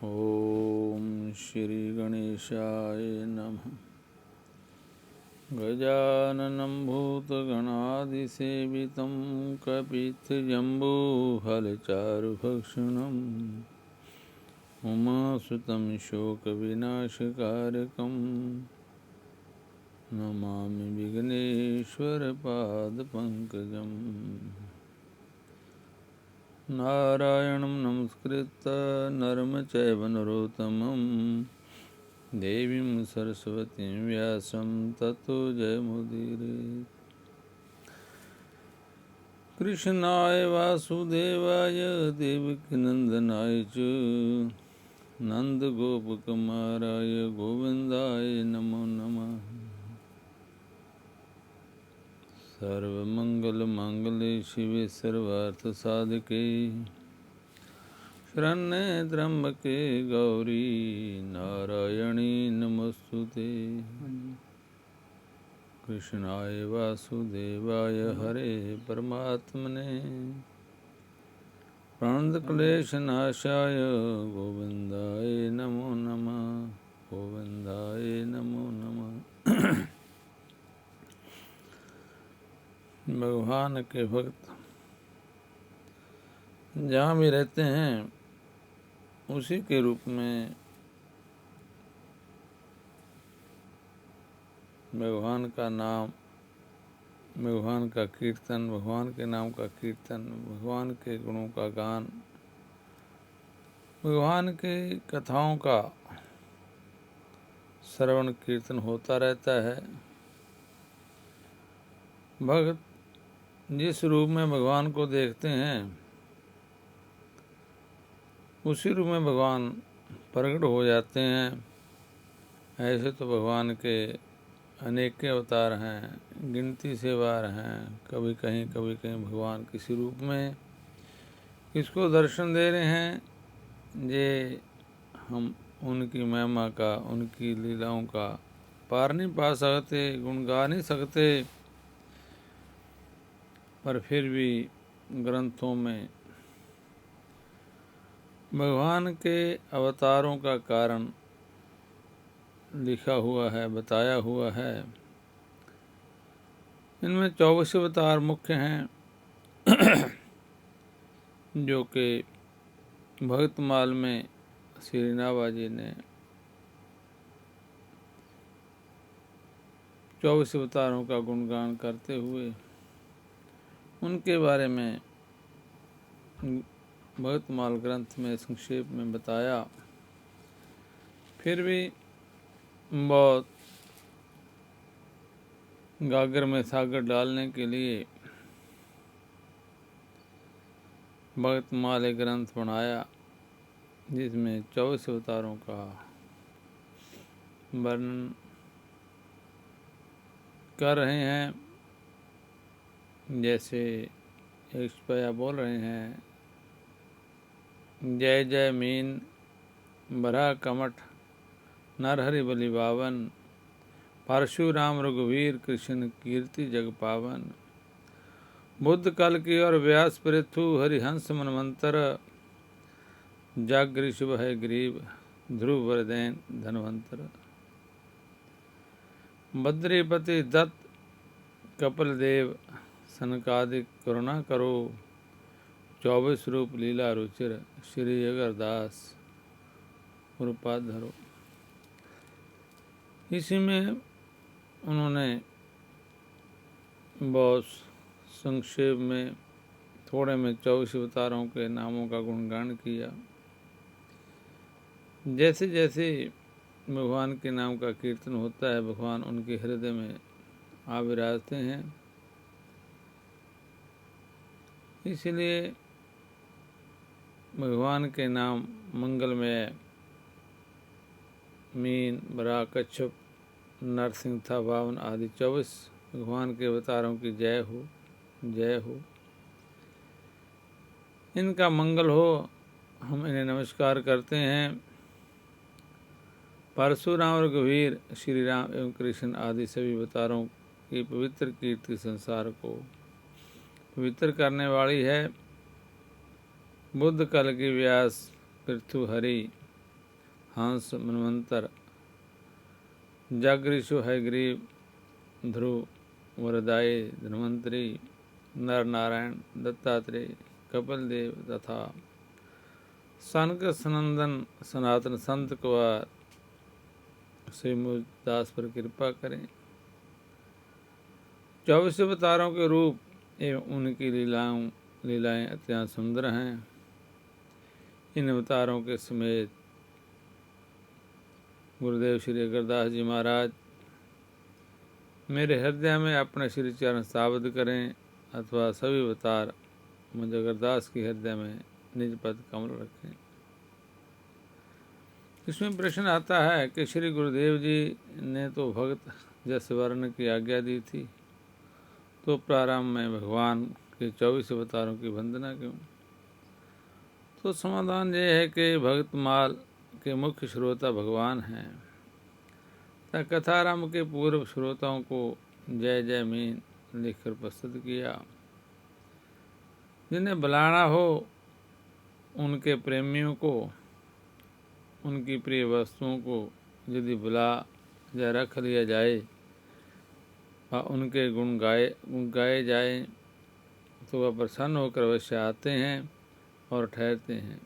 ओम श्री गणेशाय नमः। गजाननं भूतगणादिसेवितं कपित्थजम्बूफलचारुभक्षणम् उमासुतं शोकविनाशकारकं नमामि विघ्नेश्वरपादपङ्कजम्। नारायणं नमस्कृत्य नरं चैव नरोत्तमं देवीं सरस्वतीं व्यासं ततो जयमुदीरये। कृष्णाय वासुदेवाय देवकीनन्दनाय च नन्दगोपकुमाराय गोविन्दाय नमो नमः। सर्वमंगलमांगल्ये शिवे सर्वार्थसाधके शरण्ये त्र्यंबके गौरी नारायणी नमोस्तुते। कृष्णाय वासुदेवाय हरे परमात्मने प्रणतक्लेशनाशाय गोविन्दाय नमो नमः। गोविन्दाय नमो नमः। भगवान के भक्त जहाँ भी रहते हैं उसी के रूप में भगवान का नाम, भगवान का कीर्तन, भगवान के नाम का कीर्तन, भगवान के गुणों का गान, भगवान के कथाओं का श्रवण कीर्तन होता रहता है। भक्त जिस रूप में भगवान को देखते हैं उसी रूप में भगवान प्रकट हो जाते हैं। ऐसे तो भगवान के अनेक अवतार हैं, गिनती से बार हैं। कभी कहीं भगवान किसी रूप में किसको दर्शन दे रहे हैं, ये हम उनकी महिमा का, उनकी लीलाओं का पार नहीं पा सकते, गुण गा नहीं सकते। पर फिर भी ग्रंथों में भगवान के अवतारों का कारण लिखा हुआ है, बताया हुआ है। इनमें 24 अवतार मुख्य हैं जो कि भक्तमाल में श्री नाभा जी ने 24 अवतारों का गुणगान करते हुए उनके बारे में भक्तमाल ग्रंथ में संक्षेप में बताया। फिर भी बहुत गागर में सागर डालने के लिए भक्तमाल एक ग्रंथ बनाया जिसमें 24 अवतारों का वर्णन कर रहे हैं। जैसे एक सिपाही बोल रहे हैं, जय जय मीन बरा कमठ नरहरि बलि बावन, परशुराम रघुवीर कृष्ण कीर्ति जग पावन, बुद्ध कल की और व्यास पृथु हरिहंस मनमंतर, जागृ शुभ है ग्रीव ध्रुव वरदैन धनवंतर, बद्रीपति दत्त कपिल देव सनकादिक करुणा करो, 24 रूप लीला रुचिर श्री अगरदास रूपा धरो। इसी में उन्होंने बहुत संक्षेप में थोड़े में 24 अवतारों के नामों का गुणगान किया। जैसे जैसे भगवान के नाम का कीर्तन होता है, भगवान उनके हृदय में आ विराजते हैं। इसलिए भगवान के नाम मंगलमय, मीन बरा कच्छप नरसिंह था बावन आदि 24 भगवान के अवतारों की जय हो, जय हो। इनका मंगल हो, हम इन्हें नमस्कार करते हैं। परशुराम रघुवीर श्री राम एवं कृष्ण आदि सभी अवतारों की पवित्र कीर्ति संसार को पवित्र करने वाली है। बुद्ध कल की व्यास पृथु हरि हंस मनवंतर जागृशु हयग्रीव ध्रुव वरदायी धन्वंतरी नर नारायण दत्तात्रेय कपिल देव तथा सनक सनंदन सनातन संत कुमार श्री मुझदास पर कृपा करें। 24 अवतारों के रूप एवं उनकी लीलाएं अत्यंत सुंदर हैं। इन अवतारों के समेत गुरुदेव श्री अगरदास जी महाराज मेरे हृदय में अपने श्री चरण स्थापित करें अथवा सभी अवतार मुझ अगरदास के हृदय में निज पद कमल रखें। इसमें प्रश्न आता है कि श्री गुरुदेव जी ने तो भगत जस वर्ण की आज्ञा दी थी, तो प्रारंभ में भगवान के 24 अवतारों की वंदना क्यों? तो समाधान यह है कि भक्तमाल के मुख्य श्रोता भगवान हैं। कथारंभ के पूर्व श्रोताओं को जय जय मीन लिखकर प्रस्तुत किया। जिन्हें बुलाना हो उनके प्रेमियों को, उनकी प्रिय वस्तुओं को यदि बुला या रख लिया जाए और उनके गुण गाए जाए तो वह प्रसन्न होकर अवश्य आते हैं और ठहरते हैं।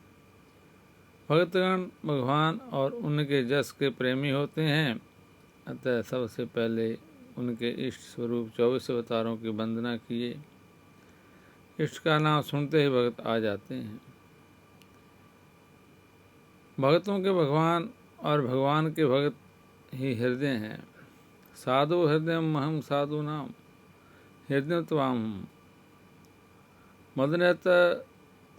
भक्तगण भगवान और उनके जस के प्रेमी होते हैं, अतः सबसे पहले उनके इष्ट स्वरूप 24 अवतारों की वंदना किए। इष्ट का नाम सुनते ही भक्त आ जाते हैं। भक्तों के भगवान और भगवान के भक्त ही हृदय हैं। साधु हृदय महम साधु नाम हृदय त्वाम मदनत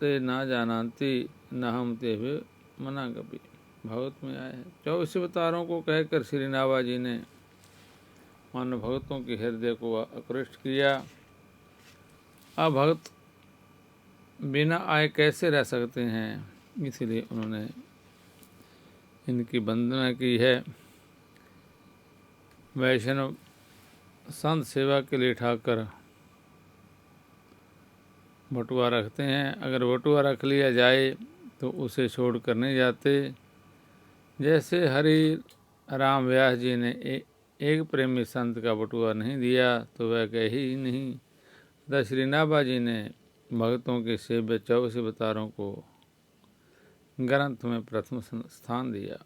ते ना जानती न हम ते हुए मना कभी। भगत में आए हैं। 24 अवतारों को कहकर श्री नाभा जी ने मानव भक्तों के हृदय को आकृष्ट किया। अब भक्त बिना आए कैसे रह सकते हैं, इसलिए उन्होंने इनकी वंदना की है। वैष्णव संत सेवा के लिए ठाकर बटुआ रखते हैं। अगर बटुआ रख लिया जाए तो उसे छोड़कर नहीं जाते। जैसे हरि राम व्यास जी ने एक प्रेमी संत का बटुआ नहीं दिया तो वह कहे ही नहीं। तथा श्री नाभा जी ने भक्तों के सेव्य 24 अवतारों को ग्रंथ में प्रथम स्थान दिया।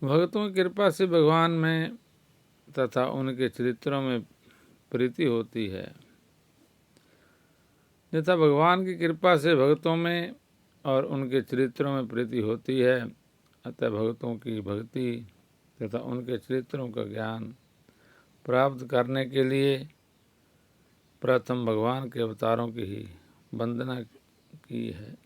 भक्तों की कृपा से भगवान में तथा उनके चरित्रों में प्रीति होती है। तथा भगवान की कृपा से भक्तों में और उनके चरित्रों में प्रीति होती है। अतः भक्तों की भक्ति तथा उनके चरित्रों का ज्ञान प्राप्त करने के लिए प्रथम भगवान के अवतारों की ही वंदना की है।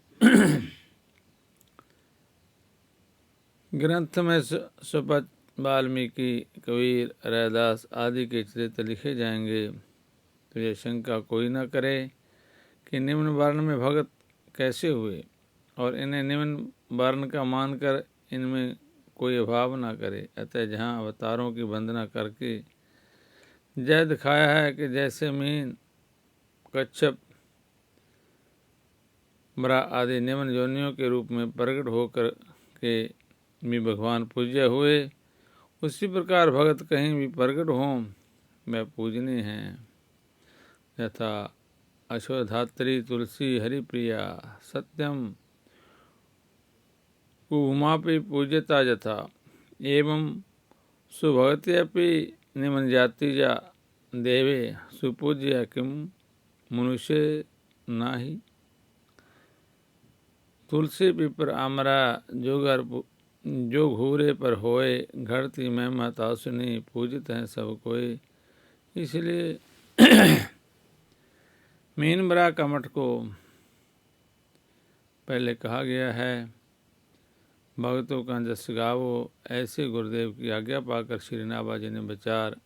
ग्रंथ में सुपथ, वाल्मीकि, कबीर, रैदास आदि के चरित्र लिखे जाएंगे तो यह शंका कोई न करे कि निम्न वर्ण में भगत कैसे हुए, और इन्हें निम्न वर्ण का मानकर इनमें कोई अभाव न करे। अतः जहाँ अवतारों की वंदना करके जय दिखाया है कि जैसे मीन, कच्छप, मरा आदि निम्न योनियों के रूप में प्रकट होकर के भी भगवान पूज्य हुए, उसी प्रकार भगत कहीं भी प्रकट हों वह पूजनीय हैं। यथा अश्वधात्री तुलसी हरिप्रिया सत्यम कुमापि पूज्यता यथा एवं सुभगत्यपि निम्न जातिजा देवे सुपूज्य किम मनुष्य नाही। तुलसी पिपर आमरा जो घूरे पर होए घड़ती महिमा तासुनी पूजित हैं सब कोई। इसलिए मीन बरा कमठ को पहले कहा गया है। भक्तों का जस गावो, ऐसे गुरुदेव की आज्ञा पाकर श्री नाभा जी ने विचार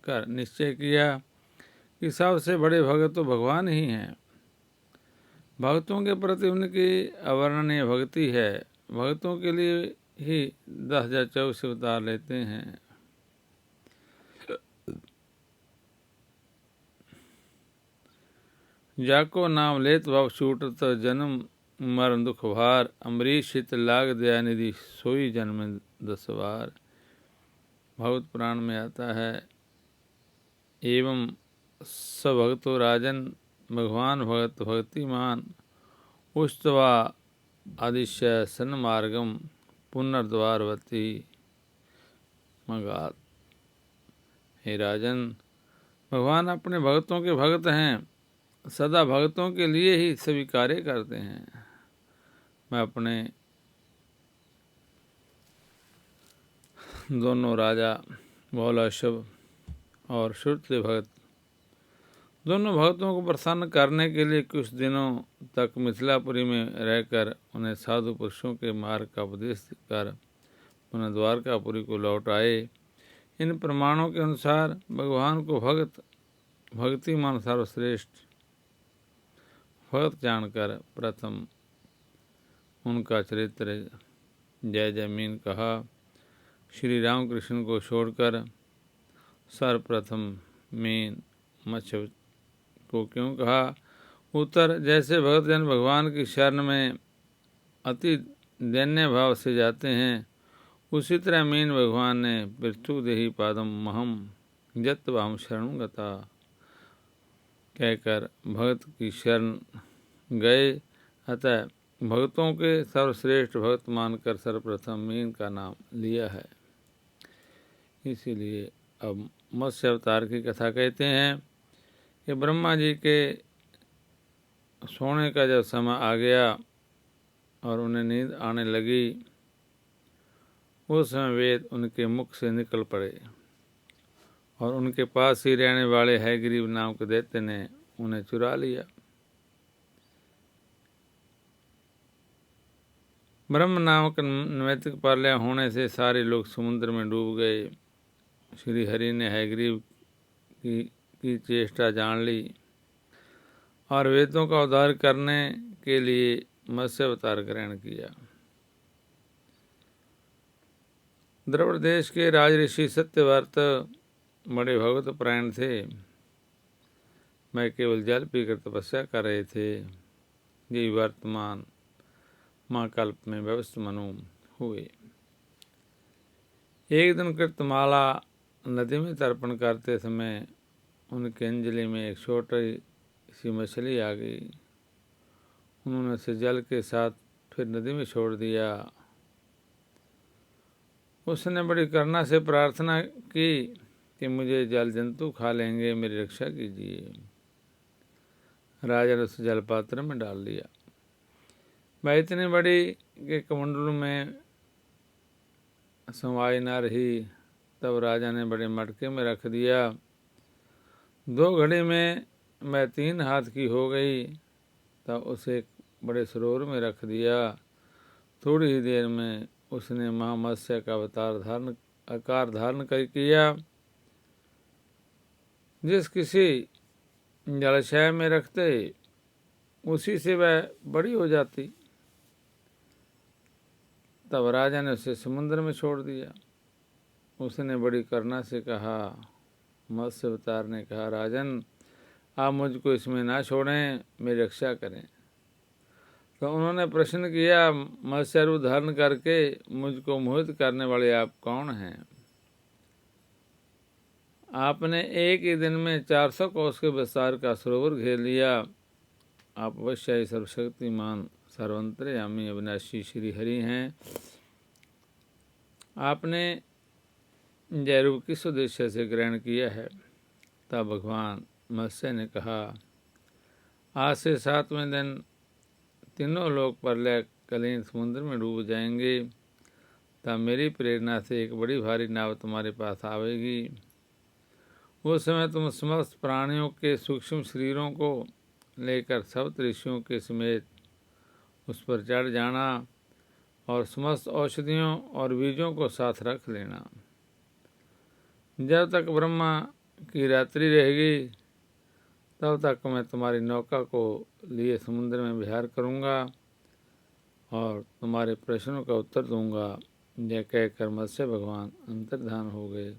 कर निश्चय किया कि सबसे बड़े भगत तो भगवान ही हैं। भक्तों के प्रति उनकी अवर्णनीय भक्ति है। भक्तों के लिए ही 10,024 अवतार लेते हैं। जाको नाम लेत भव छूटत जन्म मरण दुख भार, अम्बरीश हित लाग दयानिधि, सोई जन्म 10 बार। भगवत पुराण में आता है, एवं सभगतो राजन, भगवान भगत भक्तिमान, उस्तवा आदिश्य सन्मार्गम, पुनर्द्वारवती मगात। हे राजन, भगवान अपने भक्तों के भक्त हैं, सदा भक्तों के लिए ही सभी कार्य करते हैं। मैं अपने दोनों राजा भोलाशव और श्रुतले भगत दोनों भक्तों को प्रसन्न करने के लिए कुछ दिनों तक मिथिलापुरी में रहकर उन्हें साधु पुरुषों के मार्ग का उपदेश कर पुनः द्वारकापुरी को लौट आए। इन प्रमाणों के अनुसार भगवान को भक्तिमान सर्वश्रेष्ठ भक्त जानकर प्रथम उनका चरित्र जय जय मीन कहा। श्री रामकृष्ण को छोड़कर सर्वप्रथम मीन मत्स्य को क्यों कहा? उत्तर, जैसे भक्तजन भगवान की शरण में अति दैन्य भाव से जाते हैं, उसी तरह मीन भगवान ने पृथु देहि पादम महम जत्वाहम शरण गता कहकर भक्त की शरण गए। अतः भक्तों के सर्वश्रेष्ठ भक्त मानकर सर्वप्रथम मीन का नाम लिया है। इसीलिए अब मत्स्य अवतार की कथा कहते हैं कि ब्रह्मा जी के सोने का जब समय आ गया और उन्हें नींद आने लगी, उस समय वेद उनके मुख से निकल पड़े और उनके पास ही रहने वाले हयग्रीव नाम के दैत्य ने उन्हें चुरा लिया। ब्रह्म नामक नैतिक प्रलय होने से सारे लोग समुद्र में डूब गए। श्री हरि ने हयग्रीव की चेष्टा जान ली और वेदों का उद्धार करने के लिए मत्स्य अवतार ग्रहण किया। द्रविड़ देश के राज ऋषि सत्यव्रत बड़े भगवत परायण थे। मैं केवल जल पीकर तपस्या कर रहे थे। ये वर्तमान महाकल्प में व्यवस्थ मनु हुए। एक दिन कृतमाला नदी में तर्पण करते समय उनके अंजलि में एक छोटी सी मछली आ गई। उन्होंने उसे जल के साथ फिर नदी में छोड़ दिया। उसने बड़ी करुणा से प्रार्थना की कि मुझे जल जंतु खा लेंगे, मेरी रक्षा कीजिए। राजा ने उसे जल पात्र में डाल दिया। वह इतनी बड़ी कि कमंडलू में समाई न रही। तब राजा ने बड़े मटके में रख दिया। 2 घड़ी में मैं 3 हाथ की हो गई। तब उसे एक बड़े सरोवर में रख दिया। थोड़ी ही देर में उसने महामत्स्य का आकार धारण कर किया। जिस किसी जलाशय में रखते उसी से वह बड़ी हो जाती। तब राजा ने उसे समुद्र में छोड़ दिया। उसने बड़ी करुणा से कहा, मत्स्य अवतार ने कहा, राजन आप मुझको इसमें ना छोड़ें, मेरी रक्षा करें। तो उन्होंने प्रश्न किया, मत्स्य रूप धारण करके मुझको मोहित करने वाले आप कौन हैं? आपने एक ही दिन में 400 कोस के विस्तार का सरोवर घेर लिया। आप अवश्य ही सर्वशक्तिमान सर्वंतर्यामी अविनाशी श्री हरि हैं। आपने जय रूप किस उद्देश्य से ग्रहण किया है? तब भगवान मत्स्य ने कहा, आज से 7वें दिन तीनों लोग प्रलय कलीन समुद्र में डूब जाएंगे। तब मेरी प्रेरणा से एक बड़ी भारी नाव तुम्हारे पास आवेगी। उस समय तुम समस्त प्राणियों के सूक्ष्म शरीरों को लेकर सब ऋषियों के समेत उस पर चढ़ जाना और समस्त औषधियों और बीजों को साथ रख लेना। जब तक ब्रह्मा की रात्रि रहेगी तब तक मैं तुम्हारी नौका को लिए समुद्र में विहार करूँगा और तुम्हारे प्रश्नों का उत्तर दूंगा। यह कहकर मत्स्य भगवान अंतर्धान हो गए।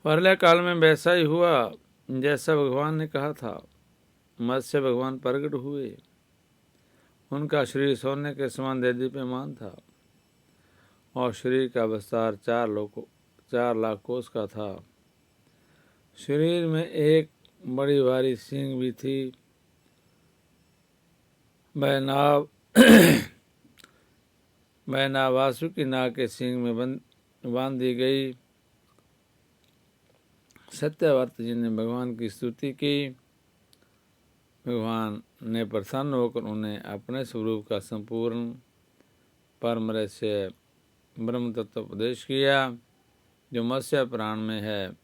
प्रलय काल में वैसा ही हुआ जैसा भगवान ने कहा था। मत्स्य भगवान प्रकट हुए। उनका शरीर सोने के समान देदीप्यमान था और शरीर का विस्तार 4 लाख कोस का था। शरीर में एक बड़ी भारी सींग भी थी। वह नाव वासुकी नाग के सींग में बांध दी गई। सत्यव्रत जी ने भगवान की स्तुति की। भगवान ने प्रसन्न होकर उन्हें अपने स्वरूप का संपूर्ण परम रहस्य ब्रह्म तत्व उपदेश किया, जो मत्स्य पुराण में है।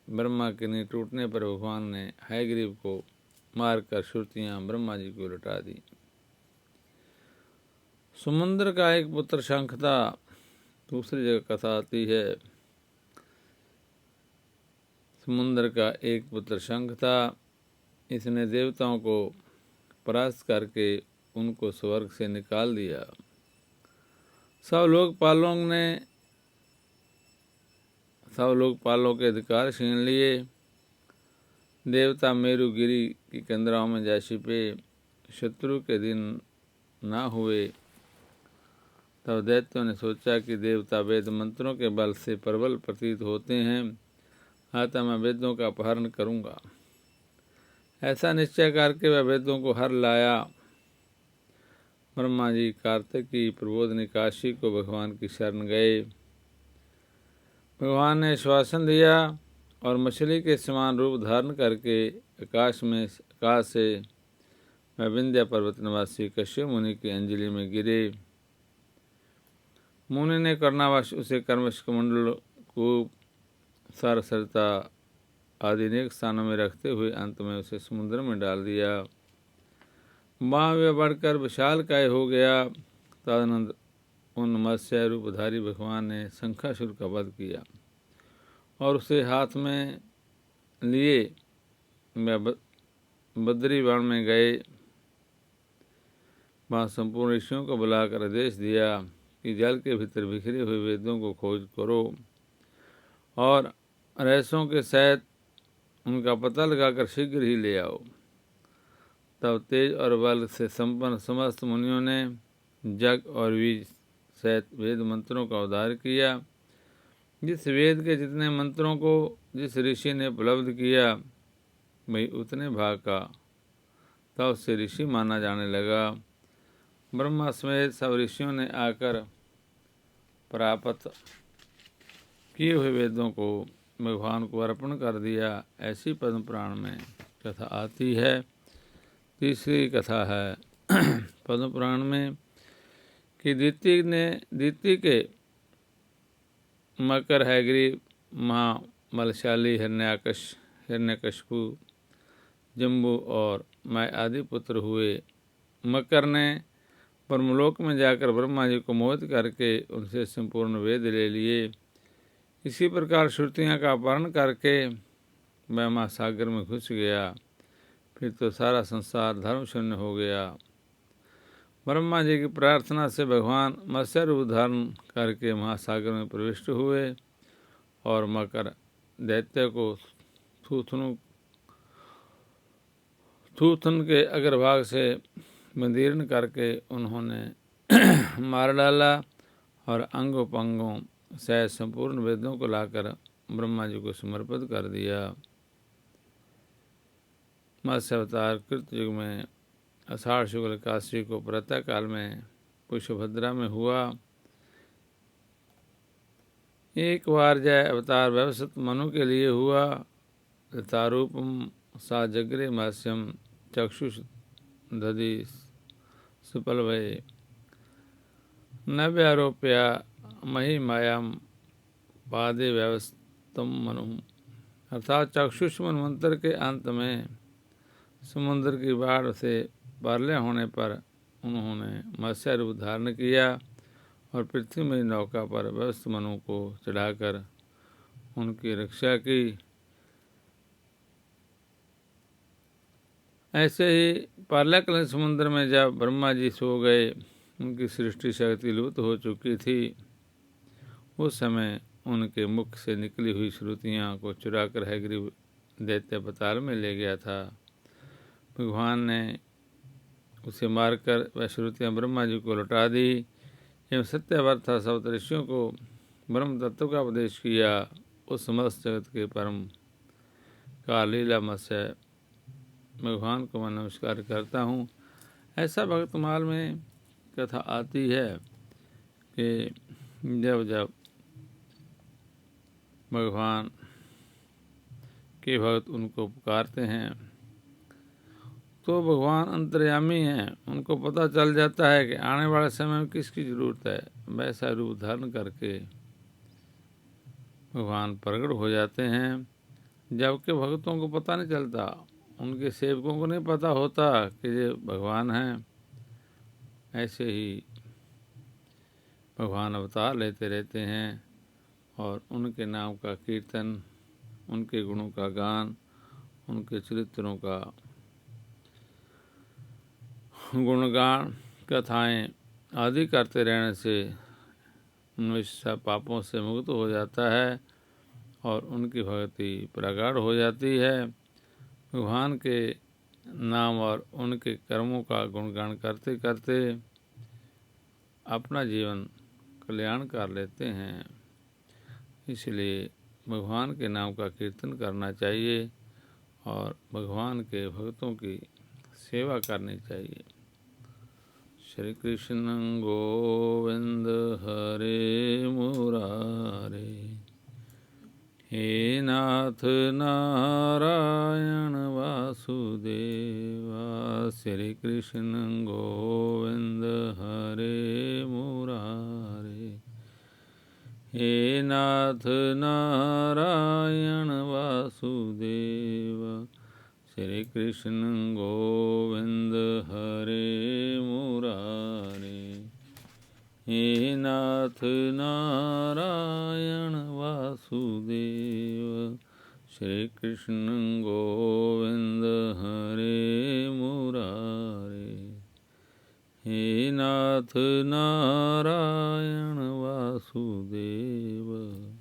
ब्रह्मा की नींव टूटने पर भगवान ने हयग्रीव को मारकर श्रुतियां ब्रह्मा जी को लौटा दी। समुद्र का एक पुत्र शंख था। दूसरी जगह कथा आती है, समुद्र का एक पुत्र शंख था। इसने देवताओं को परास्त करके उनको स्वर्ग से निकाल दिया। सब लोकपालों के अधिकार छीन लिए। देवता मेरुगिरी की कंदराओं में जा छिपे। शत्रु के दिन ना हुए तब दैत्यों ने सोचा कि देवता वेद मंत्रों के बल से प्रबल प्रतीत होते हैं, अतः मैं वेदों का अपहरण करूंगा। ऐसा निश्चय करके वह वेदों को हर लाया। ब्रह्मा जी कार्तिकी प्रबोधनी काशी को भगवान की शरण गए। भगवान ने श्वासन दिया और मछली के समान रूप धारण करके आकाश से वह विंध्या पर्वत निवासी कश्यप मुनि की अंजलि में गिरे। मुनि ने करुणावश उसे कर्मश कमंडल को सरसरता आदि अनेक स्थानों में रखते हुए अंत में उसे समुद्र में डाल दिया। वहाँ वे बढ़कर विशालकाय हो गया। तदनंतर उन मत्स्य रूपधारी भगवान ने शंखासुर का वध किया और उसे हाथ में लिए बद्री वन में गए। वहाँ संपूर्ण ऋषियों को बुलाकर आदेश दिया कि जल के भीतर बिखरे हुए वेदों को खोज करो और रहस्यों के सहित उनका पता लगाकर शीघ्र ही ले आओ। तब तेज और बल से संपन्न समस्त मुनियों ने जग और बीज सहित वेद मंत्रों का उद्धार किया। जिस वेद के जितने मंत्रों को जिस ऋषि ने उपलब्ध किया, वही उतने भाग का तब से ऋषि माना जाने लगा। ब्रह्मा समेत सब ऋषियों ने आकर प्राप्त किए हुए वेदों को भगवान को अर्पण कर दिया। ऐसी पद्म पुराण में कथा आती है। तीसरी कथा है पद्म पुराण में कि दिति के मकर हयग्रीव महाबलशाली हिरण्यकशिपु जम्बू और मैं आदि पुत्र हुए। मकर ने ब्रह्मलोक में जाकर ब्रह्मा जी को मोहित करके उनसे संपूर्ण वेद ले लिए। इसी प्रकार श्रुतियाँ का अपहरण करके वह महासागर में घुस गया। फिर तो सारा संसार धर्म शून्य हो गया। ब्रह्मा जी की प्रार्थना से भगवान मत्स्य रूप धारण करके महासागर में प्रविष्ट हुए और मकर दैत्य को थूथन के अग्रभाग से विदीर्ण करके उन्होंने मार डाला और अंगों पंगों सहित संपूर्ण वेदों को लाकर ब्रह्मा जी को समर्पित कर दिया। मत्स्य अवतार कृत युग में आषाढ़ शुक्ल एकादशी को प्रातः काल में पुष्पभद्रा में हुआ। एक बार जय अवतार व्यवस्थित मनु के लिए हुआ। तारूपम सा जग्रे मास्यम चक्षुष दधि सुपल भय नव्यारोप्या महिमायाम पादे व्यवस्थम मनु। अर्थात चक्षुष मनवंतर के अंत में समुद्र की बाढ़ से पारले होने पर उन्होंने मत्स्य रूप धारण किया और पृथ्वी में नौका पर व्यवस्थ मनु को चढ़ाकर उनकी रक्षा की। ऐसे ही पारलाकालीन समुद्र में जब ब्रह्मा जी सो गए, उनकी सृष्टि शक्ति लुप्त हो चुकी थी। उस समय उनके मुख से निकली हुई श्रुतियाँ को चुराकर हयग्रीव दैत्य पाताल में ले गया था। भगवान ने उसे मारकर वह श्रुतियाँ ब्रह्मा जी को लौटा दी एवं सत्यावर्ता सप्तऋषियों को ब्रह्म तत्व का उपदेश किया। उस समस्त जगत के परम का लीला मत्स्य भगवान को मैं नमस्कार करता हूँ। ऐसा भक्तमाल में कथा आती है कि जब जब भगवान के भक्त उनको पुकारते हैं तो भगवान अंतर्यामी हैं, उनको पता चल जाता है कि आने वाले समय में किसकी ज़रूरत है। वैसा रूप धारण करके भगवान प्रकट हो जाते हैं, जबकि भक्तों को पता नहीं चलता, उनके सेवकों को नहीं पता होता कि ये भगवान हैं। ऐसे ही भगवान अवतार लेते रहते हैं और उनके नाम का कीर्तन, उनके गुणों का गान, उनके चरित्रों का गुणगान, कथाएं आदि करते रहने से मनुष्य पापों से मुक्त हो जाता है और उनकी भक्ति प्रगाढ़ हो जाती है। भगवान के नाम और उनके कर्मों का गुणगान करते करते अपना जीवन कल्याण कर लेते हैं। इसलिए भगवान के नाम का कीर्तन करना चाहिए और भगवान के भक्तों की सेवा करनी चाहिए। श्री कृष्ण गोविंद हरे मुरारे, हे नाथ नारायण वासुदेवा। श्री कृष्ण गोविंद हरे मुरारे, हे नाथ नारायण वासुदेवा। श्री कृष्ण गोविंद हरे मुरारे, हे नाथ नारायण वासुदेव। श्री कृष्ण गोविंद हरे मुरारे, हे नाथ नारायण वासुदेव।